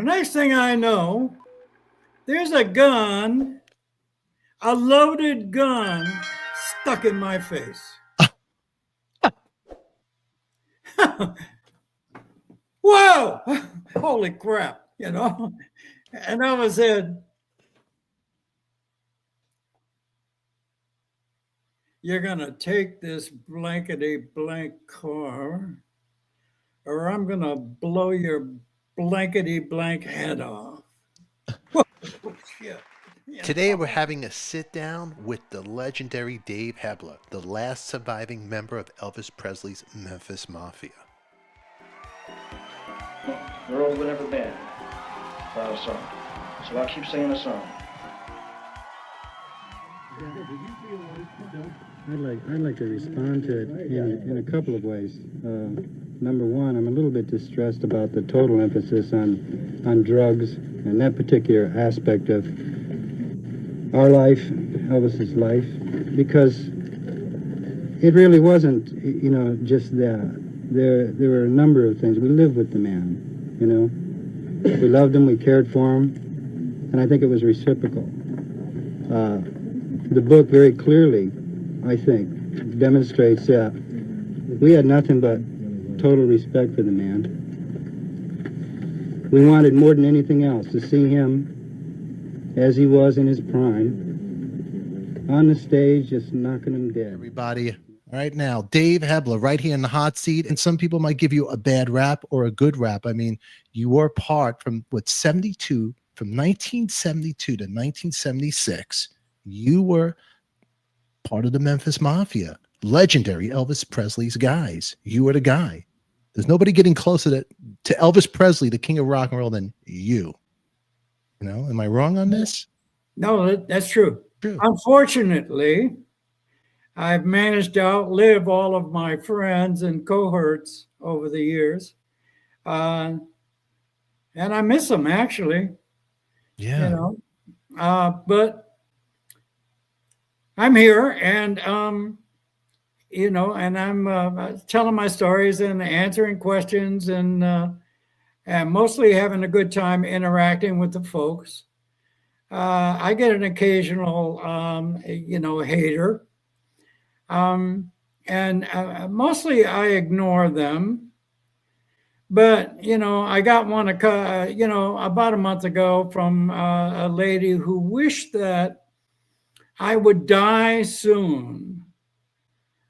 next thing I know, there's a gun, a loaded gun, stuck in my face. Whoa! Holy crap, you know? And I was said, you're going to take this blankety blank car, or I'm going to blow your blankety blank head off. Whoa, shit. Today we're having a sit down with the legendary Dave Hebler, the last surviving member of Elvis Presley's Memphis Mafia. Girls were never bad without a song, so I'll keep singing a song. I'd like to respond to it in a couple of ways. Number one, I'm a little bit distressed about the total emphasis on drugs and that particular aspect of our life, Elvis's life, because it really wasn't, just that. There were a number of things. We lived with the man, We loved him, we cared for him, and I think it was reciprocal. The book very clearly, I think, demonstrates that we had nothing but total respect for the man. We wanted more than anything else to see him as he was in his prime, on the stage, just knocking him dead. Everybody, right now, Dave Hebler, right here in the hot seat. And some people might give you a bad rap or a good rap. I mean, you were part from 72, from 1972 to 1976. You were part of the Memphis Mafia, legendary Elvis Presley's guys. You were the guy. There's nobody getting closer to Elvis Presley, the king of rock and roll, than you. Am I wrong on this? No, that's true. Unfortunately, I've managed to outlive all of my friends and cohorts over the years. And I miss them, actually. Yeah. But I'm here and, and I'm telling my stories and answering questions and mostly having a good time interacting with the folks. I get an occasional, hater. And mostly I ignore them. But, I got one, about a month ago from a lady who wished that I would die soon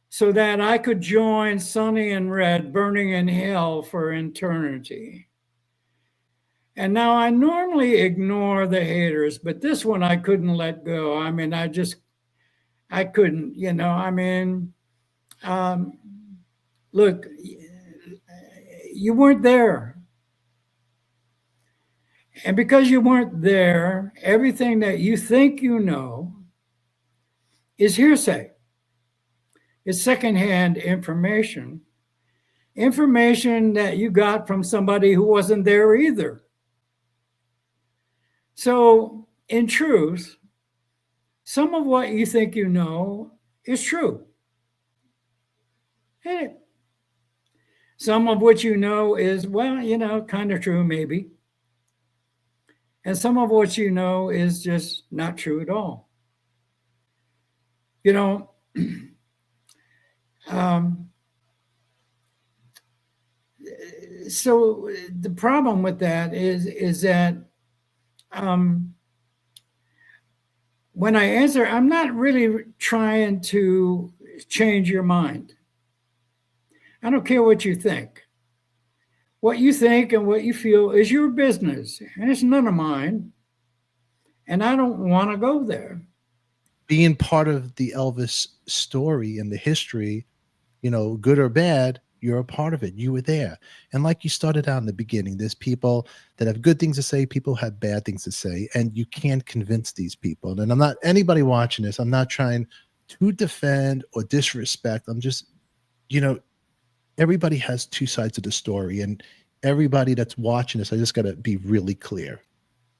so that I could join Sonny and Red burning in hell for eternity. And now I normally ignore the haters, but this one I couldn't let go. I mean, I couldn't, look, you weren't there. And because you weren't there, everything that you think you know is hearsay. It's secondhand information that you got from somebody who wasn't there either. So, in truth, some of what you think you know is true. And some of what you know is, kind of true, maybe. And some of what you know is just not true at all. So the problem with that is that when I answer, I'm not really trying to change your mind. I don't care what you think. What you think and what you feel is your business, and it's none of mine. And I don't want to go there. Being part of the Elvis story and the history, good or bad, you're a part of it. You were there. And like you started out in the beginning, there's people that have good things to say, people have bad things to say, and you can't convince these people. And I'm not, anybody watching this, I'm not trying to defend or disrespect. I'm just, everybody has two sides of the story, and everybody that's watching this, I just got to be really clear.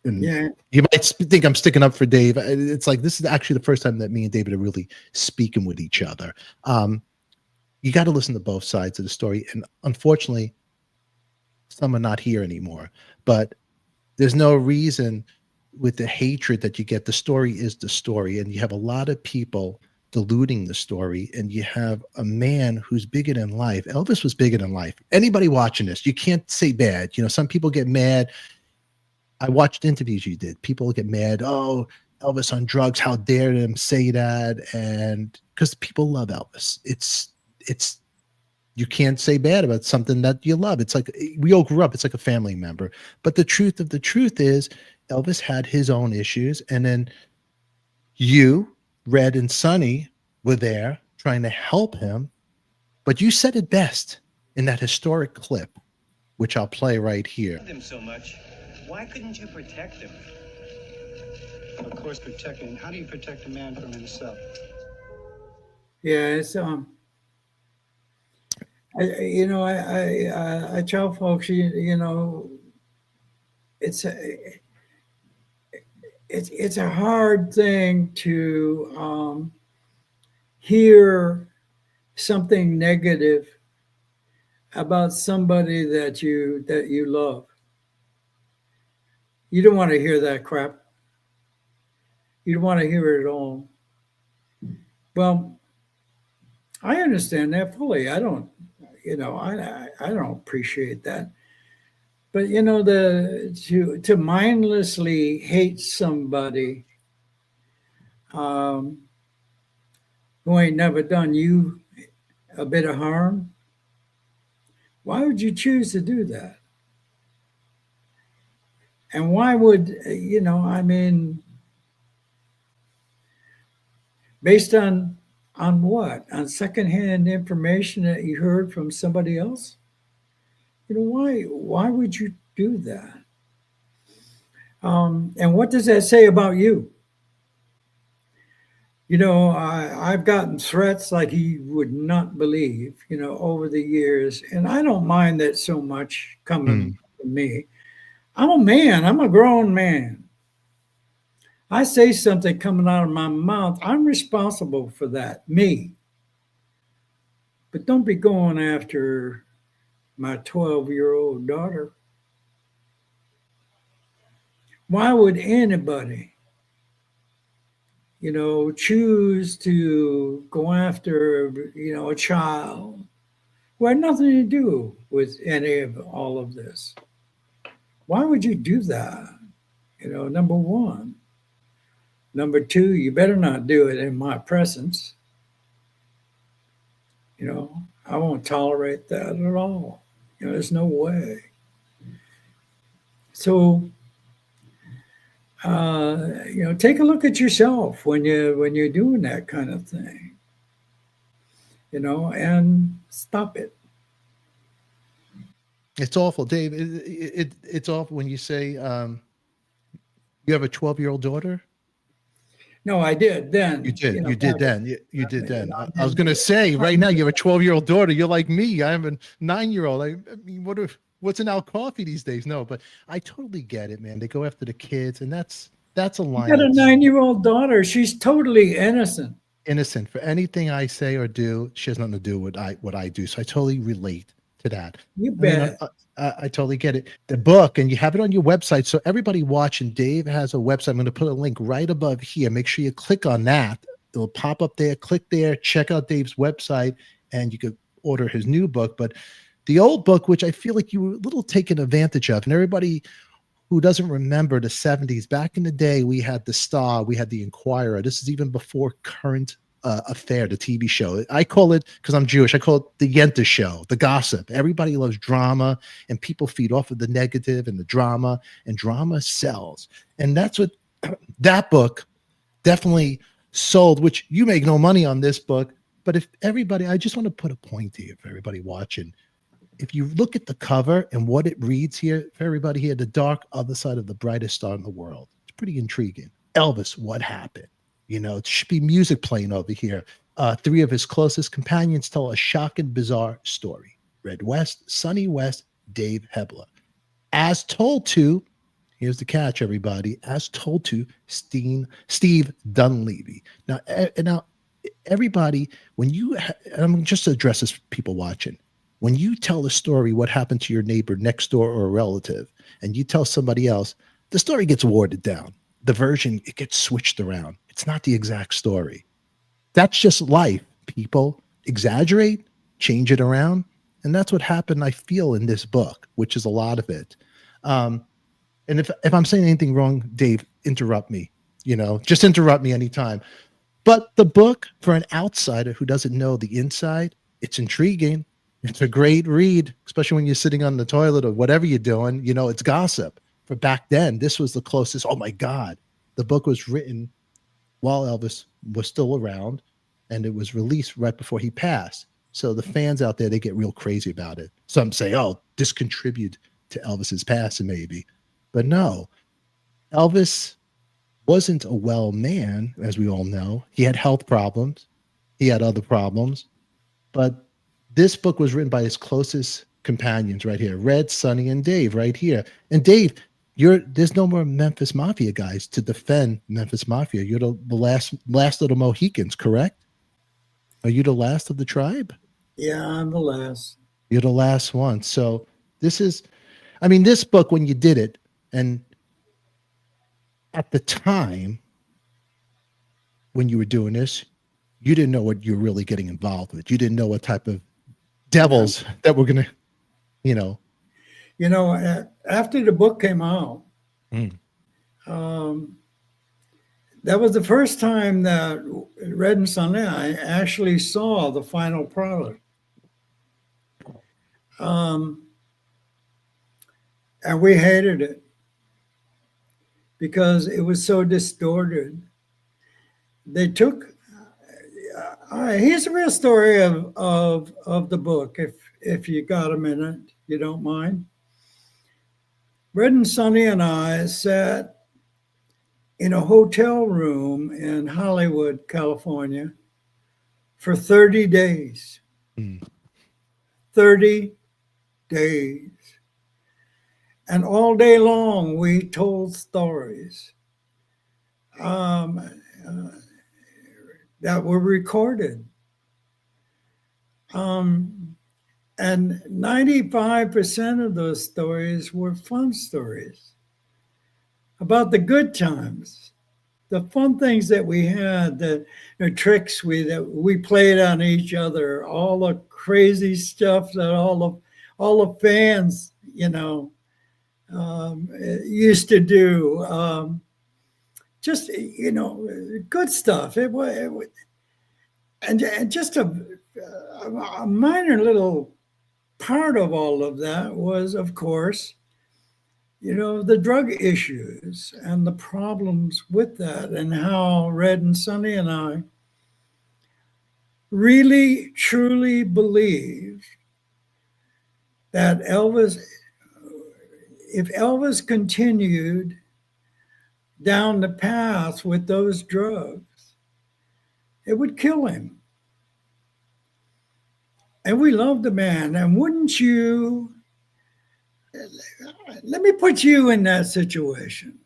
And you might think I'm sticking up for Dave. It's like, this is actually the first time that me and David are really speaking with each other. You got to listen to both sides of the story. And unfortunately, some are not here anymore. But There's no reason with the hatred that you get. The story is the story, and you have a lot of people diluting the story, and you have a man who's bigger than life. Elvis was bigger than life. Anybody watching this, you can't say bad. You know, some people get mad. I watched interviews you did. People get mad. Oh, Elvis on drugs. How dare them say that? And because people love Elvis. It's you can't say bad about something that you love. It's like we all grew up. It's like a family member. But the truth of the truth is Elvis had his own issues. And then you, Red and Sonny, were there trying to help him. But you said it best in that historic clip, which I'll play right here. Loved him so much. Why couldn't you protect him? Of course, protecting. How do you protect a man from himself? Yeah, it's I tell folks, you know, it's a hard thing to hear something negative about somebody that you love. You don't want to hear that crap. You don't want to hear it at all. Well, I understand that fully. I don't, I don't appreciate that. But to mindlessly hate somebody who ain't never done you a bit of harm, why would you choose to do that? And why would based on what? On secondhand information that you heard from somebody else? Why would you do that? And what does that say about you? I've gotten threats like you would not believe, over the years. And I don't mind that so much coming from me. I'm a man. I'm a grown man. I say something coming out of my mouth. I'm responsible for that, me. But don't be going after my 12-year-old daughter. Why would anybody, choose to go after, a child who had nothing to do with any of all of this? Why would you do that? Number one. Number two, you better not do it in my presence. I won't tolerate that at all. There's no way. So, take a look at yourself when you're doing that kind of thing. And stop it. It's awful, Dave. It's awful when you say you have a 12-year-old daughter. No, I did then. You did. You did then. You did then. I was going to say right now you have a 12-year-old daughter. You're like me. I have a 9-year-old. I mean, what's in our coffee these days? No, but I totally get it, man. They go after the kids, and that's a line. You got a 9-year-old daughter. She's totally innocent. Innocent for anything I say or do. She has nothing to do with what I do. So I totally relate to that. You bet. I totally get it. The book, and you have it on your website. So everybody watching, Dave has a website. I'm going to put a link right above here. Make sure you click on that. It'll pop up there. Click there. Check out Dave's website, and you could order his new book. But the old book, which I feel like you were a little taken advantage of, and everybody who doesn't remember the 70s, back in the day, we had the Star, we had the Inquirer. This is even before Current Affair, the TV show. I call it, because I'm Jewish, I call it the Yenta show, the gossip. Everybody loves drama, and people feed off of the negative and the drama, and drama sells. And that's what that book definitely sold, which you make no money on this book. But if everybody, I just want to put a point here for everybody watching. If you look at the cover and what it reads here, for everybody here, the dark other side of the brightest star in the world. It's pretty intriguing. Elvis, what happened? It should be music playing over here. 3 of his closest companions tell a shocking, bizarre story. Red West, Sonny West, Dave Hebler. As told to, here's the catch, everybody, as told to Steve Dunleavy. Now, everybody, when you, I'm just to address this for people watching, when you tell a story, what happened to your neighbor next door or a relative, and you tell somebody else, the story gets watered down. The version, it gets switched around. It's not the exact story. That's just life. People exaggerate, change it around. And that's what happened, I feel, in this book, which is a lot of it. And if I'm saying anything wrong, Dave, interrupt me. Just interrupt me anytime. But the book, for an outsider who doesn't know the inside, it's intriguing. It's a great read, especially when you're sitting on the toilet or whatever you're doing. It's gossip. For back then, this was the closest. Oh my God. The book was written while Elvis was still around, and it was released right before he passed. So the fans out there, they get real crazy about it. Some say, oh, this contributed to Elvis's passing, maybe. But no, Elvis wasn't a well man, as we all know. He had health problems. He had other problems. But this book was written by his closest companions right here, Red, Sonny, and Dave right here. And Dave, there's no more Memphis Mafia guys to defend Memphis Mafia. You're the last of the Mohicans, correct? Are you the last of the tribe? Yeah, I'm the last. You're the last one. So this book, when you did it, and at the time when you were doing this, you didn't know what you were really getting involved with. You didn't know what type of devils that were going to, After the book came out, that was the first time that Red and Sonny I actually saw the final product. And we hated it because it was so distorted. They took, here's a real story of the book, if you got a minute, you don't mind. Red and Sonny and I sat in a hotel room in Hollywood, California, for 30 days. 30 days. And all day long, we told stories that were recorded. And 95% of those stories were fun stories about the good times, the fun things that we had, the tricks that we played on each other, all the crazy stuff that all the fans, used to do. Just good stuff. It was, and just a minor little part of all of that was, of course, the drug issues and the problems with that, and how Red and Sonny and I really, truly believe that if Elvis continued down the path with those drugs, it would kill him. And we love the man. And wouldn't you, let me put you in that situation.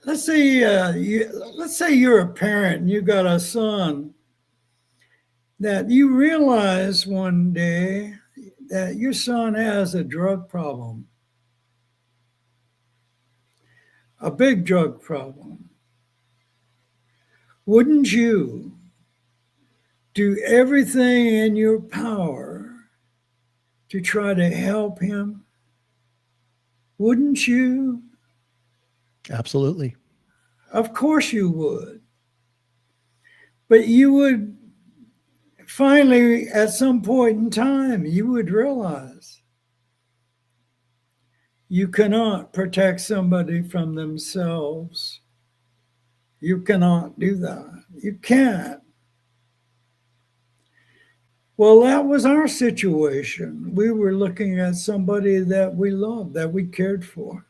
Let's say you're a parent and you got a son that you realize one day that your son has a drug problem, a big drug problem. Wouldn't you do everything in your power to try to help him? Wouldn't you? Absolutely. Of course you would. But you would finally, at some point in time, you would realize you cannot protect somebody from themselves. You cannot do that. You can't. Well, that was our situation. We were looking at somebody that we loved, that we cared for.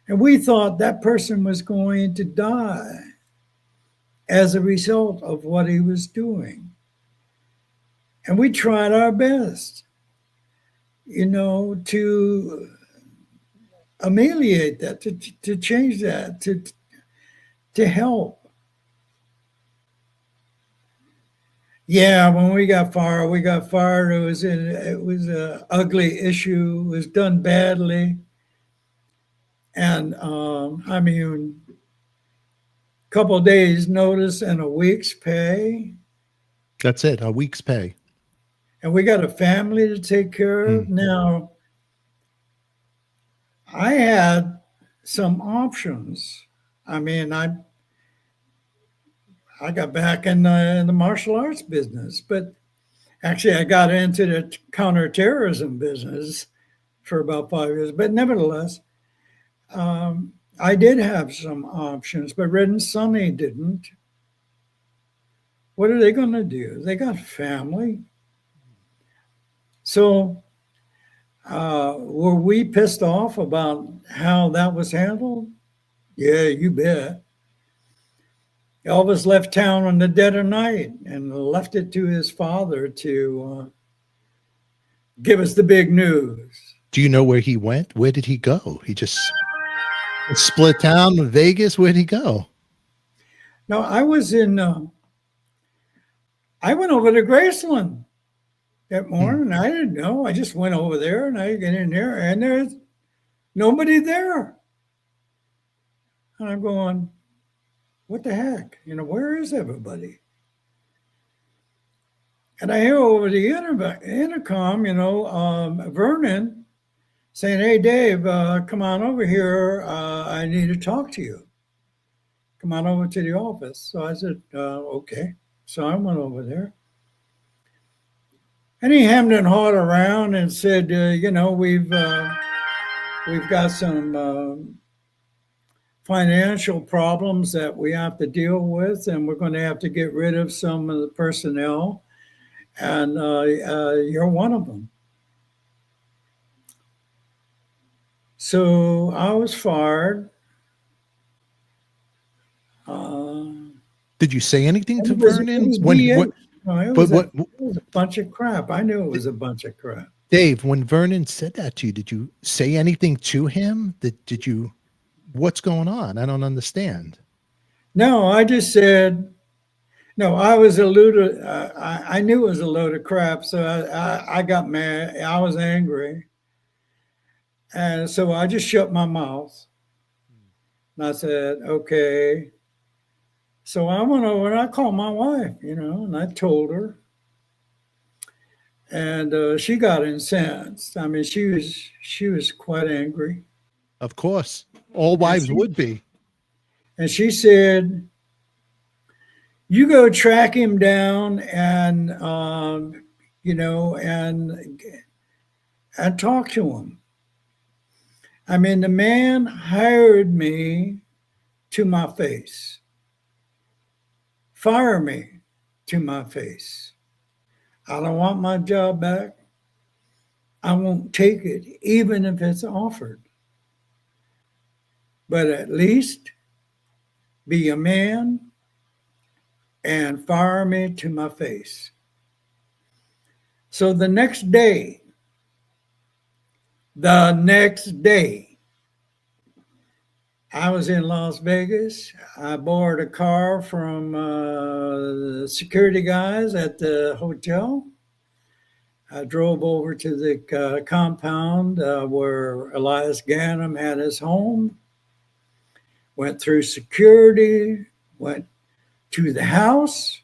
And we thought that person was going to die as a result of what he was doing. And we tried our best, to ameliorate that, to change that, to help. Yeah, when we got fired, It was a ugly issue. It was done badly, and I mean, a couple of days' notice and a week's pay, That's it. A week's pay. and we got a family to take care of. Now, I had some options. I mean, I got back in the martial arts business, but actually, I got into the counterterrorism business for about 5 years. But nevertheless, I did have some options, but Red and Sonny didn't. What are they going to do? They got family. So, were we pissed off about how that was handled? Yeah, you bet. Elvis left town on the dead of night and left it to his father to give us the big news. Do you know where he went? Where did he go? He just split town in Vegas. Where'd he go? No, I was in. I went over to Graceland that morning. I didn't know. I just went over there and I get in there and there's nobody there. And I'm going, what the heck? You know, where is everybody? And I hear over the intercom, Vernon saying, hey, Dave, come on over here. I need to talk to you. Come on over to the office. So I said, okay. So I went over there. And he hemmed and hawed around and said, we've got some financial problems that we have to deal with, and we're going to have to get rid of some of the personnel. And you're one of them. So I was fired. Did you say anything to It was Vernon? BS. No, it was a bunch of crap. I knew it was a bunch of crap. Dave, when Vernon said that to you, did you say anything to him? Did you? What's going on? I don't understand. No, I just said, no, I was a load of, I knew it was a load of crap. So I got mad. I was angry. And so I just shut my mouth. And I said, okay. So I went over and I called my wife, and I told her. And she got incensed. I mean, she was quite angry. Of course. All wives would be. And she said, you go track him down and, and talk to him. I mean, the man hired me to my face. Fire me to my face. I don't want my job back. I won't take it, even if it's offered. But at least be a man and fire me to my face. So the next day, I was in Las Vegas. I borrowed a car from the security guys at the hotel. I drove over to the compound where Elias Ganem had his home. Went through security, went to the house,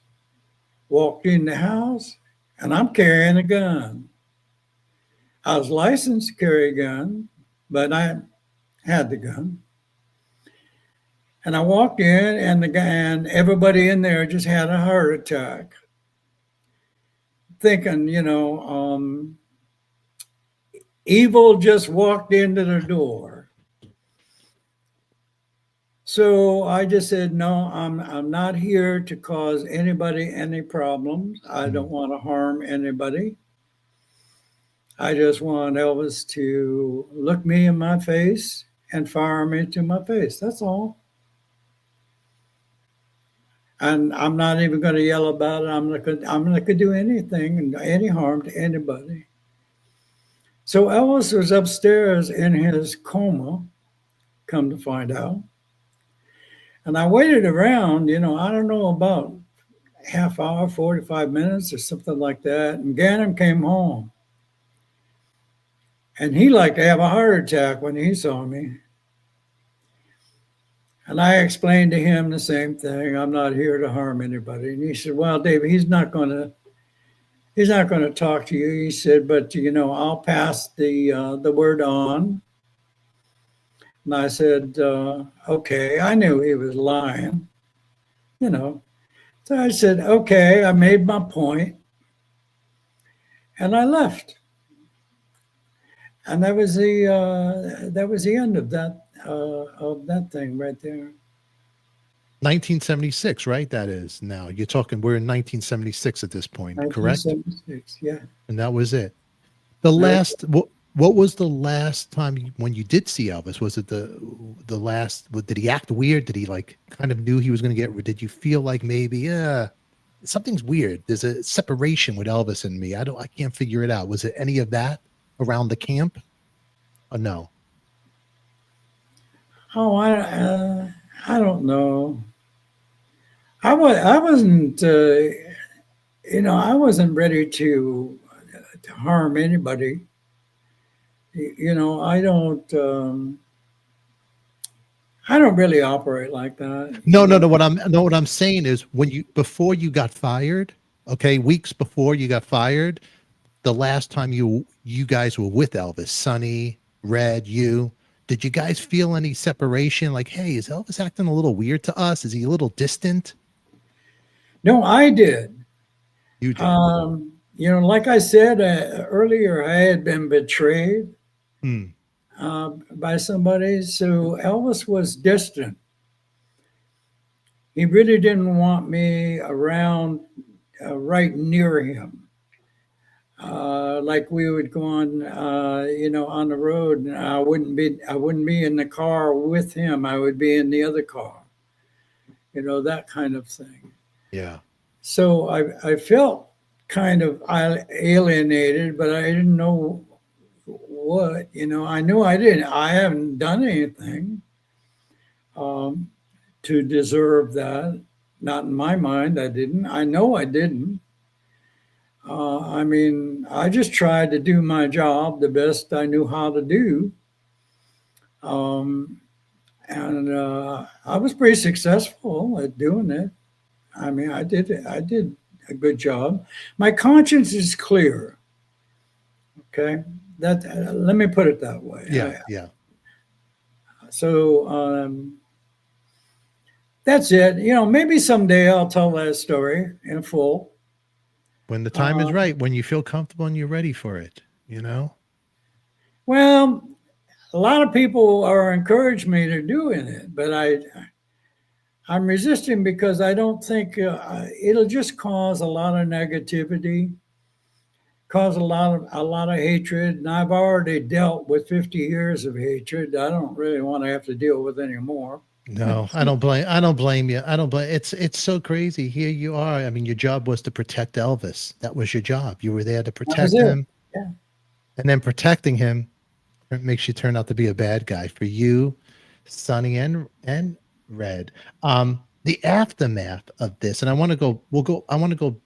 walked in the house, and I'm carrying a gun. I was licensed to carry a gun, but I had the gun. And I walked in, and everybody in there just had a heart attack, thinking, evil just walked into the door. So I just said, no, I'm not here to cause anybody any problems. I don't want to harm anybody. I just want Elvis to look me in my face and fire me to my face. That's all. And I'm not even going to yell about it. I'm not going to do anything, any harm to anybody. So Elvis was upstairs in his coma, come to find out. And I waited around, I don't know, about half hour, 45 minutes or something like that. And Gannon came home. And he like to have a heart attack when he saw me. And I explained to him the same thing. I'm not here to harm anybody. And he said, well, David, he's not going to talk to you. He said, but I'll pass the word on. And I said, okay. I knew he was lying, So I said, okay, I made my point. And I left. And that was the end of that thing right there. 1976, right? That is now. You're talking. We're in 1976 at this point, correct? 1976, yeah. And that was it. The last. What was the last time when you did see Elvis? Was it the last? Did he act weird? Did he like kind of knew he was going to get? Did you feel like maybe something's weird? There's a separation with Elvis and me. I can't figure it out. Was it any of that around the camp? Or no? Oh, I don't know. I wasn't. I wasn't ready to harm anybody. I don't really operate like that. No. What I'm saying is before you got fired, okay, weeks before you got fired, the last time you guys were with Elvis, Sonny, Red, did you guys feel any separation? Like, hey, is Elvis acting a little weird to us? Is he a little distant? No, I did. You did. Like I said earlier, I had been betrayed by somebody. So Elvis was distant. He really didn't want me around right near him. Like we would go on, on the road, and I wouldn't be in the car with him. I would be in the other car, that kind of thing. Yeah. So I felt kind of alienated, but I didn't know what. I knew I haven't done anything to deserve that. Not in my mind, I didn't. I know I didn't. I just tried to do my job the best I knew how to do. And I was pretty successful at doing it. I did a good job. My conscience is clear. Okay. Let me put it that way. Yeah. So that's it. Maybe someday I'll tell that story in full. When the time is right, when you feel comfortable and you're ready for it, Well, a lot of people are encouraging me to doing it, but I'm resisting because I don't think it'll just cause a lot of negativity, cause a lot of hatred, and I've already dealt with 50 years of hatred. I don't really want to have to deal with any more. No, I don't blame you. It's so crazy. Here you are. Your job was to protect Elvis. That was your job. You were there to protect him. Yeah. And then protecting him makes you turn out to be a bad guy for you, Sonny and Red. The aftermath of this, and I want to go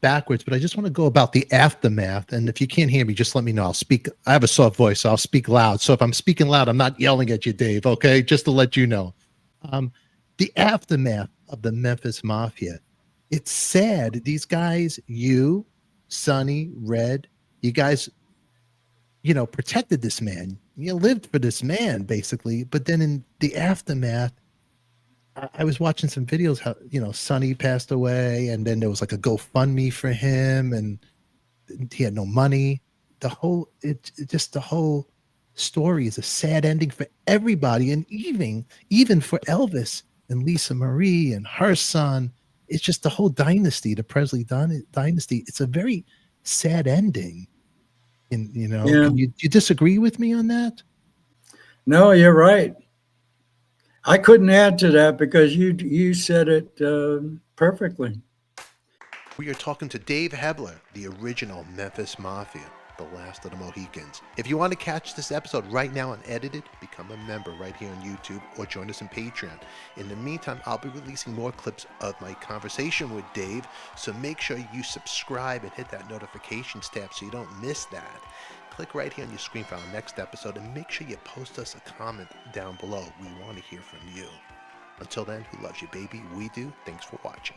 backwards, but I just want to go about the aftermath. And if you can't hear me, just let me know. I have a soft voice, so I'll speak loud. So if I'm speaking loud, I'm not yelling at you, Dave, okay? Just to let you know. The aftermath of the Memphis Mafia. It's sad. These guys, you, Sonny, Red, you guys, protected this man. You lived for this man, basically. But then in the aftermath, I was watching some videos how, Sonny passed away, and then there was like a GoFundMe for him, and he had no money. The whole story is a sad ending for everybody, and even for Elvis and Lisa Marie and her son. It's just the whole dynasty, the Presley dynasty. It's a very sad ending. And Yeah. You disagree with me on that? No, you're right. I couldn't add to that because you said it perfectly. We are talking to Dave Hebler, the original Memphis Mafia. The Last of the Mohicans. If you want to catch this episode right now unedited, become a member right here on YouTube or join us on Patreon. In the meantime, I'll be releasing more clips of my conversation with Dave, so make sure you subscribe and hit that notifications tab so you don't miss that. Click right here on your screen for our next episode and make sure you post us a comment down below. We want to hear from you. Until then, who loves you, baby? We do. Thanks for watching.